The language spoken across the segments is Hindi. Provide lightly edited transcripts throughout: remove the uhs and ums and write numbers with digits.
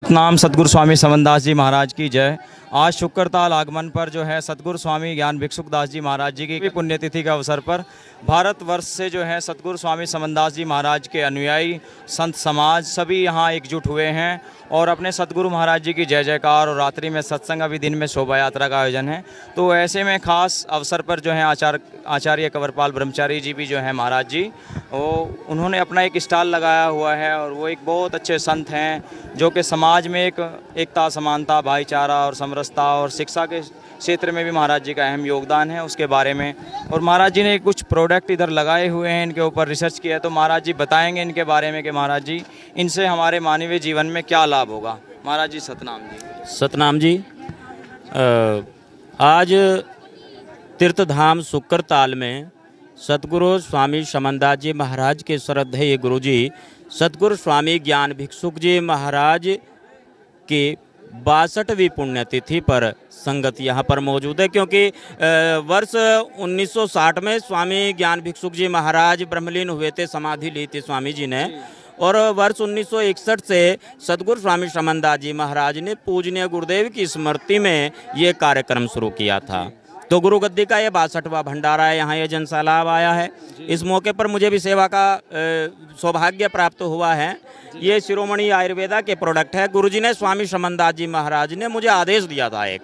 नाम सतगुरु स्वामी समनदास जी महाराज की जय। आज शुक्रताल आगमन पर जो है सतगुरु स्वामी ज्ञान भिक्षुकदास जी महाराज जी की पुण्यतिथि के अवसर पर भारतवर्ष से जो है सतगुरु स्वामी समनदास जी महाराज के अनुयायी संत समाज सभी यहाँ एकजुट हुए हैं और अपने सतगुरु महाराज जी की जय जयकार और रात्रि में सत्संग, अभी दिन में शोभा यात्रा का आयोजन है। तो ऐसे में खास अवसर पर जो है आचार्य कंवरपाल ब्रह्मचारी जी भी जो है महाराज जी, वो उन्होंने अपना एक स्टॉल लगाया हुआ है और वो एक बहुत अच्छे संत हैं जो कि समाज में एक एकता, समानता, भाईचारा और समरसता और शिक्षा के क्षेत्र में भी महाराज जी का अहम योगदान है उसके बारे में। और महाराज जी ने कुछ प्रोडक्ट इधर लगाए हुए हैं, इनके ऊपर रिसर्च किया है, तो महाराज जी बताएंगे इनके बारे में कि महाराज जी इनसे हमारे मानवीय जीवन में क्या लाभ होगा। महाराज जी सतनाम जी। सतनाम जी। आज तीर्थधाम शुक्रताल में सतगुरु स्वामी समनदास जी महाराज के श्रद्धेय गुरु जी सतगुरु स्वामी ज्ञान भिक्षुक जी महाराज की 62वीं पुण्यतिथि पर संगत यहाँ पर मौजूद है, क्योंकि वर्ष 1960 में स्वामी ज्ञान भिक्षुक जी महाराज ब्रह्मलीन हुए थे, समाधि ली थी स्वामी जी ने, और वर्ष 1961 से सतगुरु स्वामी समनदास जी महाराज ने पूजनीय गुरुदेव की स्मृति में ये कार्यक्रम शुरू किया था। तो गुरु गद्दी का ये 62वां भंडारा है, यहाँ ये जनसैलाब आया है। इस मौके पर मुझे भी सेवा का सौभाग्य प्राप्त हुआ है। ये शिरोमणि आयुर्वेदा के प्रोडक्ट है। गुरुजी ने स्वामी समनदास जी महाराज ने मुझे आदेश दिया था एक,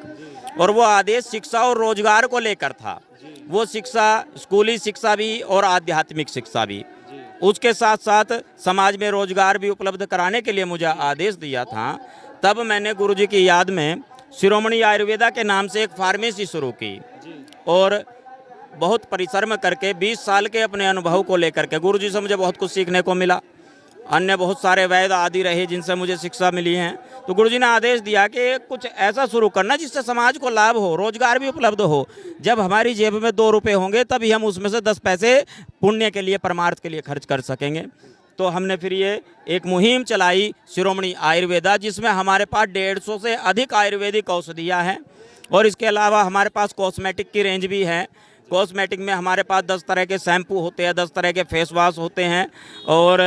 और वो आदेश शिक्षा और रोजगार को लेकर था। वो शिक्षा स्कूली शिक्षा भी और आध्यात्मिक शिक्षा भी, उसके साथ साथ समाज में रोजगार भी उपलब्ध कराने के लिए मुझे आदेश दिया था। तब मैंने गुरुजी की याद में शिरोमणि आयुर्वेदा के नाम से एक फार्मेसी शुरू की और बहुत परिश्रम करके 20 साल के अपने अनुभव को लेकर के गुरुजी से मुझे बहुत कुछ सीखने को मिला। अन्य बहुत सारे वैद्य आदि रहे जिनसे मुझे शिक्षा मिली है। तो गुरुजी ने आदेश दिया कि कुछ ऐसा शुरू करना जिससे समाज को लाभ हो, रोजगार भी उपलब्ध हो। जब हमारी जेब में 2 रुपये होंगे तभी हम उसमें से 10 पैसे पुण्य के लिए, परमार्थ के लिए खर्च कर सकेंगे। तो हमने फिर ये एक मुहिम चलाई शिरोमणि आयुर्वेदा, जिसमें हमारे पास 150 से अधिक आयुर्वेदिक औषधियाँ हैं और इसके अलावा हमारे पास कॉस्मेटिक की रेंज भी है। कॉस्मेटिक में हमारे पास 10 तरह के शैम्पू होते हैं, 10 तरह के फेस वॉश होते हैं और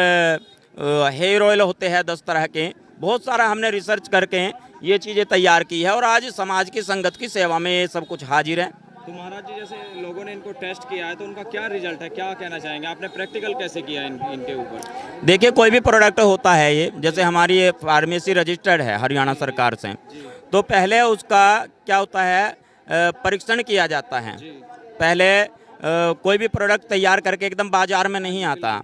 हेयर ऑयल होते हैं 10 तरह के। बहुत सारा हमने रिसर्च करके ये चीज़ें तैयार की है और आज समाज की संगत की सेवा में ये सब कुछ हाजिर है। तो महाराज जी जैसे लोगों ने इनको टेस्ट किया है तो उनका क्या रिजल्ट है, क्या कहना चाहेंगे? आपने प्रैक्टिकल कैसे किया इनके ऊपर? देखिए, कोई भी प्रोडक्ट होता है ये, जैसे हमारी ये फार्मेसी रजिस्टर्ड है हरियाणा सरकार से, तो पहले उसका क्या होता है, परीक्षण किया जाता है। पहले कोई भी प्रोडक्ट तैयार करके एकदम बाजार में नहीं आता,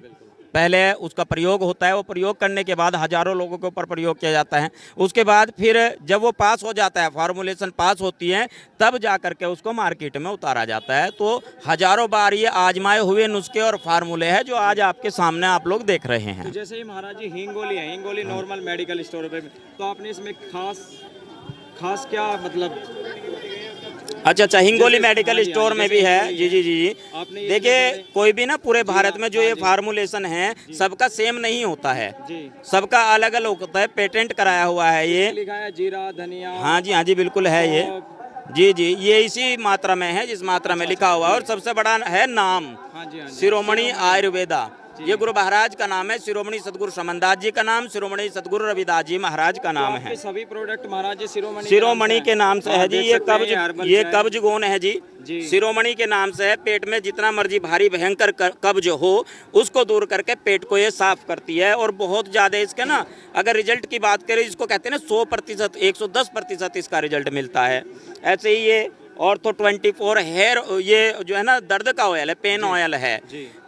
पहले उसका प्रयोग होता है। वो प्रयोग करने के बाद हजारों लोगों के ऊपर प्रयोग किया जाता है। उसके बाद फिर जब वो पास हो जाता है, फार्मूलेशन पास होती है, तब जा करके उसको मार्केट में उतारा जाता है। तो हजारों बार ये आजमाए हुए नुस्खे और फार्मूले हैं जो आज आपके सामने आप लोग देख रहे हैं। तो जैसे ही महाराज जी हींगोली है, हींगोली नॉर्मल मेडिकल स्टोर पे, तो आपने इसमें खास क्या मतलब? अच्छा, हिंगोली मेडिकल स्टोर में भी है। जी। देखिए, कोई भी ना पूरे भारत में जो ये फार्मूलेशन है सबका सेम नहीं होता है, सबका अलग अलग होता है। पेटेंट कराया हुआ है ये, लिखा है जीरा धनिया। हाँ जी बिल्कुल है ये। जी, ये इसी मात्रा में है जिस मात्रा में लिखा हुआ है। और सबसे बड़ा है नाम शिरोमणि आयुर्वेदा। ये गुरु महाराज का नाम है, शिरोमणि सतगुरु समनदास जी का नाम, शिरोमणि सतगुरु रविदास जी महाराज का नाम है। सभी प्रोडक्ट महाराज जी शिरोमणि के नाम से है जी। ये कब्ज गोन है जी, शिरोमणि के नाम से है। पेट में जितना मर्जी भारी भयंकर कब्ज हो उसको दूर करके पेट को ये साफ करती है। और बहुत ज़्यादा इसके ना, अगर रिजल्ट की बात करें, इसको कहते हैं ना 100%, 110% इसका रिजल्ट मिलता है। ऐसे ही ये ऑर्थो 24 हेयर, ये जो है ना दर्द का ऑयल है, पेन ऑयल है।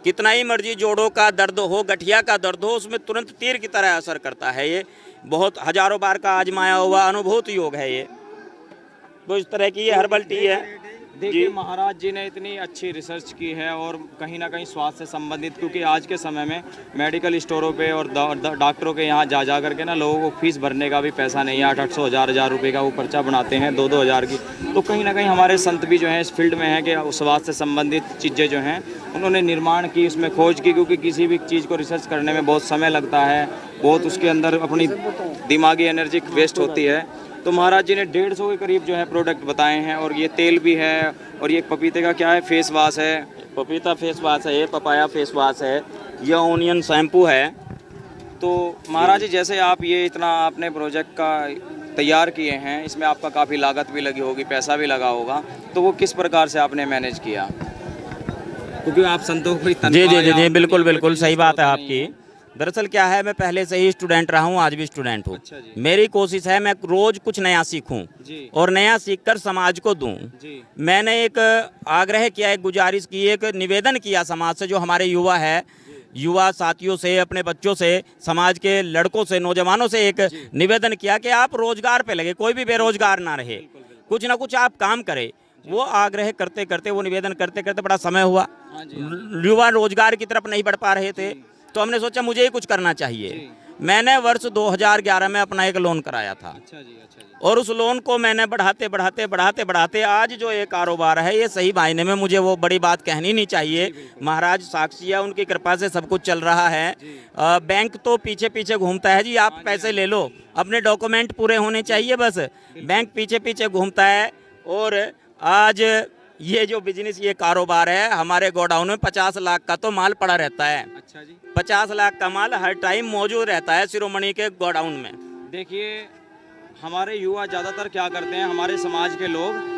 कितना ही मर्जी जोड़ों का दर्द हो, गठिया का दर्द हो, उसमें तुरंत तीर की तरह असर करता है। ये बहुत हजारों बार का आजमाया हुआ अनुभूत योग है ये। तो इस तरह की ये हर्बल टी है। देखिए, महाराज जी ने इतनी अच्छी रिसर्च की है और कहीं ना कहीं स्वास्थ्य से संबंधित, क्योंकि आज के समय में मेडिकल स्टोरों पे और डॉक्टरों के यहाँ जा करके ना लोगों को फीस भरने का भी पैसा नहीं है। 800 हज़ार रुपये का वो पर्चा बनाते हैं 2-2 हज़ार की। तो कहीं ना कहीं हमारे संत भी जो हैं इस फील्ड में हैं कि स्वास्थ्य से संबंधित चीज़ें जो हैं उन्होंने निर्माण की, उसमें खोज की, क्योंकि किसी भी चीज़ को रिसर्च करने में बहुत समय लगता है, बहुत उसके अंदर अपनी दिमागी एनर्जी वेस्ट होती है। तो महाराज जी ने 150 के करीब जो है प्रोडक्ट बताए हैं। और ये तेल भी है और ये पपीते का क्या है, फेस वॉश है, पपीता फेस वॉश है, ये पपाया फेस वॉश है, ये ऑनियन शैम्पू है, तो महाराज जी जैसे आप ये इतना आपने प्रोजेक्ट का तैयार किए हैं, इसमें आपका काफ़ी लागत भी लगी होगी, पैसा भी लगा होगा, तो वो किस प्रकार से आपने मैनेज किया? क्योंकि आप संतों को जी जी जी जी, बिल्कुल बिल्कुल सही बात है आपकी। दरअसल क्या है, मैं पहले से ही स्टूडेंट रहा हूँ, आज भी स्टूडेंट हूँ। अच्छा जी। मेरी कोशिश है मैं रोज कुछ नया सीखूं जी और नया सीखकर समाज को दूं। जी मैंने एक आग्रह किया, एक गुजारिश की, एक निवेदन किया समाज से, जो हमारे युवा है, युवा साथियों से, अपने बच्चों से, समाज के लड़कों से, नौजवानों से एक निवेदन किया कि आप रोजगार पे लगे, कोई भी बेरोजगार ना रहे, कुछ ना कुछ आप काम करें। वो आग्रह करते करते, वो निवेदन करते करते बड़ा समय हुआ, हाँ जी। युवा रोजगार की तरफ नहीं बढ़ पा रहे थे, तो हमने सोचा मुझे ही कुछ करना चाहिए। मैंने वर्ष 2011 में अपना एक लोन कराया था, अच्छा जी, अच्छा जी। और उस लोन को मैंने बढ़ाते बढ़ाते बढ़ाते बढ़ाते आज जो ये कारोबार है, ये सही मायने में, मुझे वो बड़ी बात कहनी नहीं चाहिए, महाराज साक्षी है, उनकी कृपा से सब कुछ चल रहा है। बैंक तो पीछे पीछे घूमता है जी, आप पैसे ले लो, अपने डॉक्यूमेंट पूरे होने चाहिए, बस बैंक पीछे पीछे घूमता है। और आज ये जो बिजनेस, ये कारोबार है, हमारे गोडाउन में 50 लाख का तो माल पड़ा रहता है। अच्छा जी। 50 लाख का माल हर टाइम मौजूद रहता है शिरोमणि के गोडाउन में। देखिए हमारे युवा ज़्यादातर क्या करते हैं, हमारे समाज के लोग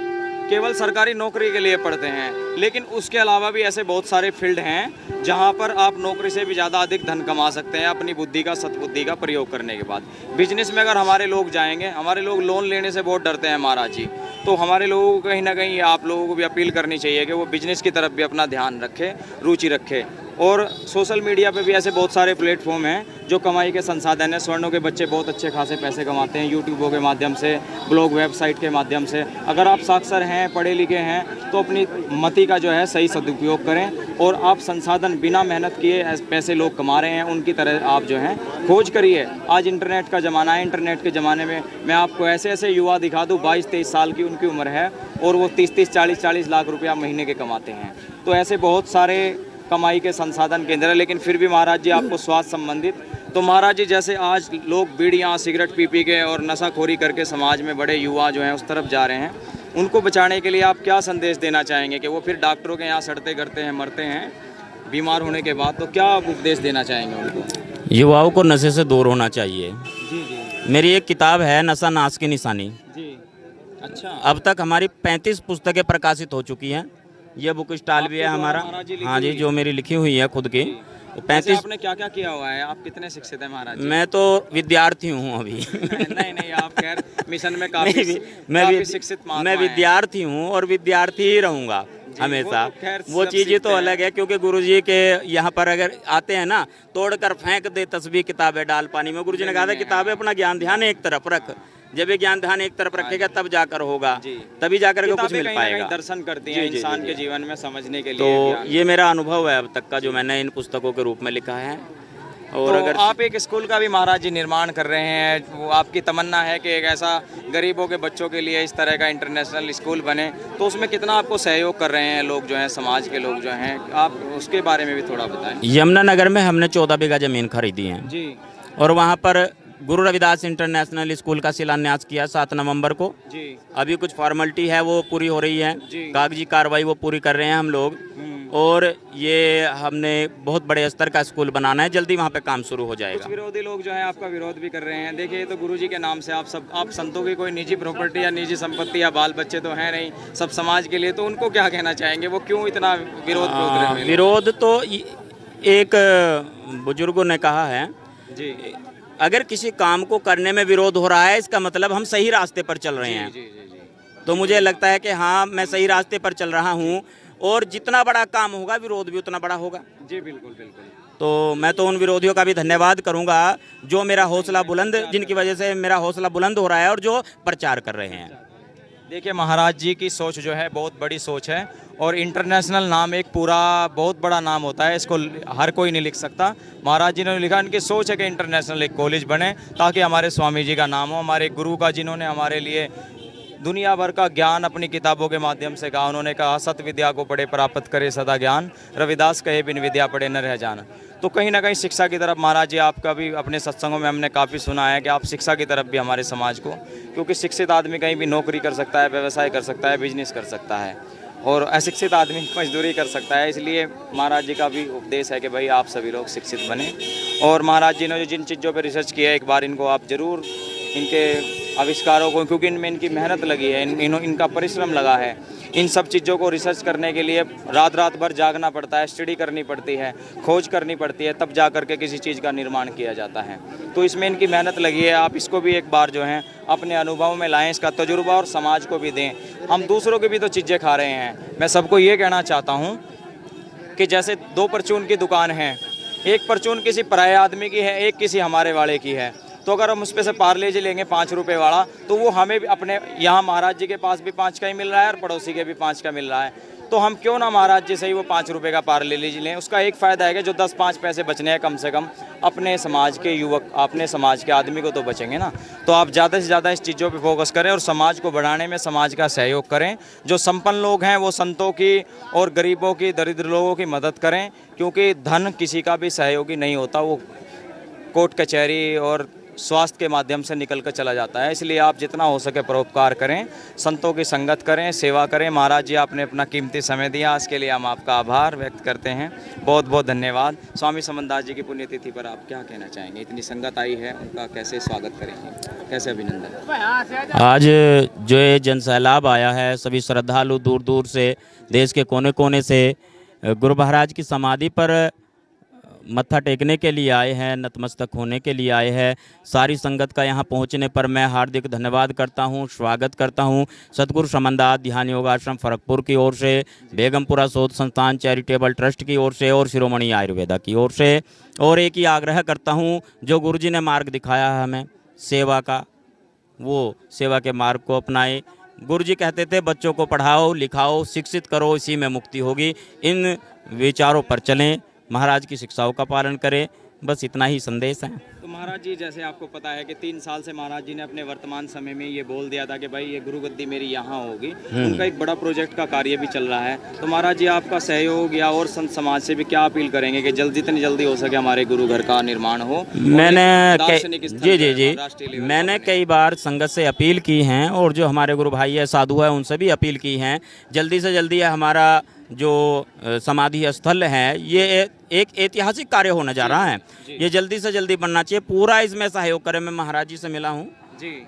केवल सरकारी नौकरी के लिए पढ़ते हैं, लेकिन उसके अलावा भी ऐसे बहुत सारे फील्ड हैं जहां पर आप नौकरी से भी ज़्यादा अधिक धन कमा सकते हैं अपनी बुद्धि का, सद्बुद्धि का प्रयोग करने के बाद। बिजनेस में अगर हमारे लोग जाएंगे, हमारे लोग लोन लेने से बहुत डरते हैं महाराज जी, तो हमारे लोगों को कहीं ना कहीं आप लोगों को भी अपील करनी चाहिए कि वो बिजनेस की तरफ भी अपना ध्यान रखे, रुचि रखे। और सोशल मीडिया पे भी ऐसे बहुत सारे प्लेटफॉर्म हैं जो कमाई के संसाधन हैं। स्वर्णों के बच्चे बहुत अच्छे खासे पैसे कमाते हैं यूट्यूबों के माध्यम से, ब्लॉग वेबसाइट के माध्यम से। अगर आप साक्षर हैं, पढ़े लिखे हैं, तो अपनी मति का जो है सही सदुपयोग करें, और आप संसाधन बिना मेहनत किए पैसे लोग कमा रहे हैं, उनकी तरह आप जो हैं खोज करिए। आज इंटरनेट का ज़माना है, इंटरनेट के ज़माने में मैं आपको ऐसे ऐसे युवा दिखा दूँ, 22-23 साल की उनकी उम्र है, और वो 30-30, 40-40 लाख रुपया महीने के कमाते हैं। तो ऐसे बहुत सारे कमाई के संसाधन केंद्र है। लेकिन फिर भी महाराज जी आपको स्वास्थ्य संबंधित, तो महाराज जी जैसे आज लोग बीड़ियाँ सिगरेट पी पी के और नशाखोरी करके समाज में बड़े युवा जो हैं उस तरफ जा रहे हैं, उनको बचाने के लिए आप क्या संदेश देना चाहेंगे कि वो फिर डॉक्टरों के यहाँ सड़ते करते हैं, मरते हैं बीमार होने के बाद, तो क्या उपदेश देना चाहेंगे उनको? युवाओं को नशे से दूर होना चाहिए। जी जी मेरी एक किताब है, नशा नाश की निशानी। जी। अच्छा, अब तक हमारी 35 पुस्तकें प्रकाशित हो चुकी हैं। ये बुक स्टॉल भी है हमारा, हाँ जी, जो मेरी लिखी हुई है खुद की। 35। आपने क्या क्या किया हुआ है? आप कितने शिक्षित हैं महाराज जी? मैं तो विद्यार्थी हूँ अभी। नहीं नहीं, आप खैर मिशन में काफी शिक्षित महात्मा मैं हैं। विद्यार्थी हूँ और विद्यार्थी ही रहूँगा हमेशा। वो तो खैर वो सब चीज़ें तो सीखते अलग है, क्योंकि गुरुजी के यहाँ पर अगर आते हैं ना, तोड़कर फेंक दे तस्बीह किताबें डाल पानी में। गुरुजी ने कहा था किताबें अपना ज्ञान ध्यान एक तरफ रख, जब ये ज्ञान ध्यान एक तरफ रखेगा तब जाकर होगा, तभी जाकर के कुछ मिल पाएगा। दर्शन करती हैं इंसान के जीवन में समझने के लिए। तो ये मेरा अनुभव है अब तक का, जो मैंने इन पुस्तकों के रूप में लिखा है। और तो अगर आप एक स्कूल का भी महाराज जी निर्माण कर रहे हैं, वो आपकी तमन्ना है कि एक ऐसा गरीबों के बच्चों के लिए इस तरह का इंटरनेशनल स्कूल बने, तो उसमें कितना आपको सहयोग कर रहे हैं लोग जो हैं, समाज के लोग जो हैं, आप उसके बारे में भी थोड़ा बताएं। यमुनानगर में हमने 14 बीघा जमीन खरीदी है जी, और वहाँ पर गुरु रविदास इंटरनेशनल स्कूल का शिलान्यास किया 7 नवंबर को। जी अभी कुछ फॉर्मेलिटी है वो पूरी हो रही है, जी। कागजी कार्रवाई वो पूरी कर रहे हैं हम लोग। और ये हमने बहुत बड़े स्तर का स्कूल बनाना है, जल्दी वहाँ पे काम शुरू हो जाएगा। कुछ विरोधी लोग जो हैं आपका विरोध भी कर रहे हैं। देखिए, ये तो गुरुजी के नाम से आप संतों की कोई निजी प्रॉपर्टी या निजी संपत्ति या बाल बच्चे तो हैं नहीं, सब समाज के लिए, तो उनको क्या कहना चाहेंगे? वो क्यों इतना विरोध पे उतरे हुए हैं? विरोध तो एक बुजुर्गों ने कहा है, जी अगर किसी काम को करने में विरोध हो रहा है, इसका मतलब हम सही रास्ते पर चल रहे हैं। जी जी जी। तो मुझे लगता है कि हाँ, मैं सही रास्ते पर चल रहा हूँ, और जितना बड़ा काम होगा विरोध भी उतना बड़ा होगा। जी बिल्कुल बिल्कुल। तो मैं तो उन विरोधियों का भी धन्यवाद करूंगा जो मेरा हौसला बुलंद, जिनकी वजह से मेरा हौसला बुलंद हो रहा है और जो प्रचार कर रहे हैं। देखिए, महाराज जी की सोच जो है बहुत बड़ी सोच है, और इंटरनेशनल नाम एक पूरा बहुत बड़ा नाम होता है, इसको हर कोई नहीं लिख सकता। महाराज जी ने लिखा, इनकी सोच है कि इंटरनेशनल एक कॉलेज बने, ताकि हमारे स्वामी जी का नाम हो, हमारे गुरु का, जिन्होंने हमारे लिए दुनिया भर का ज्ञान अपनी किताबों के माध्यम से कहा। उन्होंने कहा, सत विद्या को पढ़े प्राप्त करे सदा ज्ञान, रविदास कहे बिन विद्या पढ़े न रह जाना। तो कहीं ना कहीं शिक्षा की तरफ महाराज जी आपका भी, अपने सत्संगों में हमने काफ़ी सुना है कि आप शिक्षा की तरफ भी हमारे समाज को, क्योंकि शिक्षित आदमी कहीं भी नौकरी कर सकता है, व्यवसाय कर सकता है, बिजनेस कर सकता है। और अशिक्षित आदमी मजदूरी कर सकता है। इसलिए महाराज जी का भी उपदेश है कि भाई आप सभी लोग शिक्षित बने। और महाराज जी ने जो जिन चीज़ों पर रिसर्च किया है, एक बार इनको आप ज़रूर इनके आविष्कारों को, क्योंकि इनमें इनकी मेहनत लगी है, इनका परिश्रम लगा है, इन सब चीज़ों को रिसर्च करने के लिए रात रात भर जागना पड़ता है, स्टडी करनी पड़ती है, खोज करनी पड़ती है, तब जा कर के किसी चीज़ का निर्माण किया जाता है। तो इसमें इनकी मेहनत लगी है। आप इसको भी एक बार जो है अपने अनुभव में लाएं, इसका तजुर्बा और समाज को भी दें। हम दूसरों की भी तो चीज़ें खा रहे हैं। मैं सबको ये कहना चाहता हूँ कि जैसे 2 परचून की दुकान है, एक परचून किसी पराये आदमी की है, एक किसी हमारे वाले की है, तो अगर हम उस पे से पार्ले जी लेंगे 5 रुपए वाला, तो वो हमें भी अपने यहाँ महाराज जी के पास भी 5 का ही मिल रहा है और पड़ोसी के भी 5 का मिल रहा है। तो हम क्यों ना महाराज जी से ही वो 5 रुपए का पार्ले जी लें। उसका एक फ़ायदा है कि जो 10-5 पैसे बचने हैं कम से कम अपने समाज के युवक, अपने समाज के आदमी को तो बचेंगे ना। तो आप ज़्यादा से ज़्यादा इस चीज़ों पे फोकस करें और समाज को बढ़ाने में समाज का सहयोग करें। जो संपन्न लोग हैं वो संतों की और गरीबों की, दरिद्र लोगों की मदद करें, क्योंकि धन किसी का भी सहयोगी नहीं होता, वो कोर्ट कचहरी और स्वास्थ्य के माध्यम से निकल कर चला जाता है। इसलिए आप जितना हो सके परोपकार करें, संतों की संगत करें, सेवा करें। महाराज जी आपने अपना कीमती समय दिया, इसके लिए हम आपका आभार व्यक्त करते हैं। बहुत बहुत धन्यवाद। स्वामी समनदास जी की पुण्यतिथि पर आप क्या कहना चाहेंगे? इतनी संगत आई है, उनका कैसे स्वागत करेंगे, कैसे अभिनंदन? आज जो ये जनसैलाब आया है, सभी श्रद्धालु दूर दूर से, देश के कोने कोने से गुरु महाराज की समाधि पर मत्था टेकने के लिए आए हैं, नतमस्तक होने के लिए आए हैं। सारी संगत का यहाँ पहुँचने पर मैं हार्दिक धन्यवाद करता हूँ, स्वागत करता हूँ। सतगुरु समनदास ध्यान योगाश्रम फरकपुर की ओर से, बेगमपुरा शोध संस्थान चैरिटेबल ट्रस्ट की ओर से और शिरोमणि आयुर्वेदा की ओर से। और एक ही आग्रह करता हूँ, जो गुरुजी ने मार्ग दिखाया है हमें सेवा का, वो सेवा के मार्ग को अपनाएं। गुरुजी कहते थे बच्चों को पढ़ाओ, लिखाओ, शिक्षित करो, इसी में मुक्ति होगी। इन विचारों पर चलें, महाराज की शिक्षाओं का पालन करें। बस इतना ही संदेश है। तो महाराज जी, जैसे आपको पता है कि 3 साल से महाराज जी ने अपने वर्तमान समय में ये बोल दिया था कि भाई ये गुरु गद्दी मेरी यहाँ होगी। उनका एक बड़ा प्रोजेक्ट का कार्य भी चल रहा है। तो महाराज जी आपका सहयोग या और संत समाज से भी क्या अपील करेंगे कि जितनी जल्दी हो सके हमारे गुरु घर का निर्माण हो? मैंने कई बार संगत से अपील की हैं और जो हमारे गुरु भाई है, साधु है, उनसे भी अपील की हैं, जल्दी से जल्दी हमारा जो समाधि स्थल है, ये एक ऐतिहासिक कार्य होने जा रहा है, ये जल्दी से जल्दी बनना चाहिए। पूरा इसमें सहयोग करें। मैं महाराज जी से मिला हूँ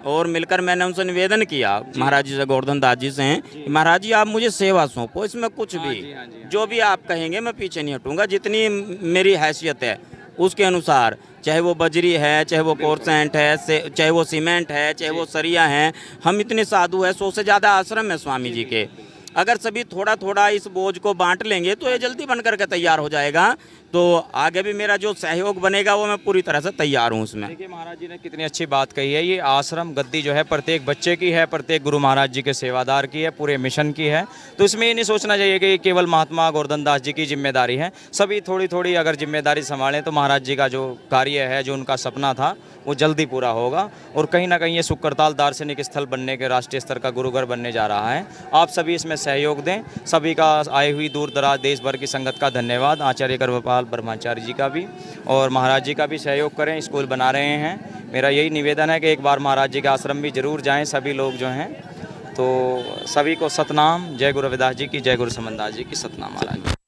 और मिलकर मैंने उनसे निवेदन किया, महाराज जी से, गोवर्धन दास जी से, महाराज जी आप मुझे सेवा सौंपो, इसमें कुछ भी जो भी आप कहेंगे मैं पीछे नहीं हटूंगा। जितनी मेरी हैसियत है उसके अनुसार, चाहे वो बजरी है, चाहे वो कोरसेंट है, चाहे वो सीमेंट है, चाहे वो सरिया है। हम इतने साधु है, 100 से ज़्यादा आश्रम है स्वामी जी के। अगर सभी थोड़ा थोड़ा इस बोझ को बांट लेंगे तो ये जल्दी बन करके तैयार हो जाएगा। तो आगे भी मेरा जो सहयोग बनेगा वो मैं पूरी तरह से तैयार हूँ उसमें। देखिए महाराज जी ने कितनी अच्छी बात कही है। ये आश्रम गद्दी जो है प्रत्येक बच्चे की है, प्रत्येक गुरु महाराज जी के सेवादार की है, पूरे मिशन की है। तो इसमें ये नहीं सोचना चाहिए कि केवल महात्मा गोवर्धन दास जी की जिम्मेदारी है। सभी थोड़ी थोड़ी अगर जिम्मेदारी संभालें तो महाराज जी का जो कार्य है, जो उनका सपना था, वो जल्दी पूरा होगा। और कहीं ना कहीं ये शुक्रताल दार्शनिक स्थल बनने के, राष्ट्रीय स्तर का गुरुघर बनने जा रहा है। आप सभी इसमें सहयोग दें। सभी का आए हुई दूर दराज देश भर की संगत का धन्यवाद। आचार्य गर्भपाल ब्रह्माचार्य जी का भी और महाराज जी का भी सहयोग करें। स्कूल बना रहे हैं। मेरा यही निवेदन है कि एक बार महाराज जी के आश्रम भी जरूर जाएं सभी लोग जो हैं। तो सभी को सतनाम। जय गुरु रविदास जी की, जय गुरु समनदास जी की। सतनाम महाराज।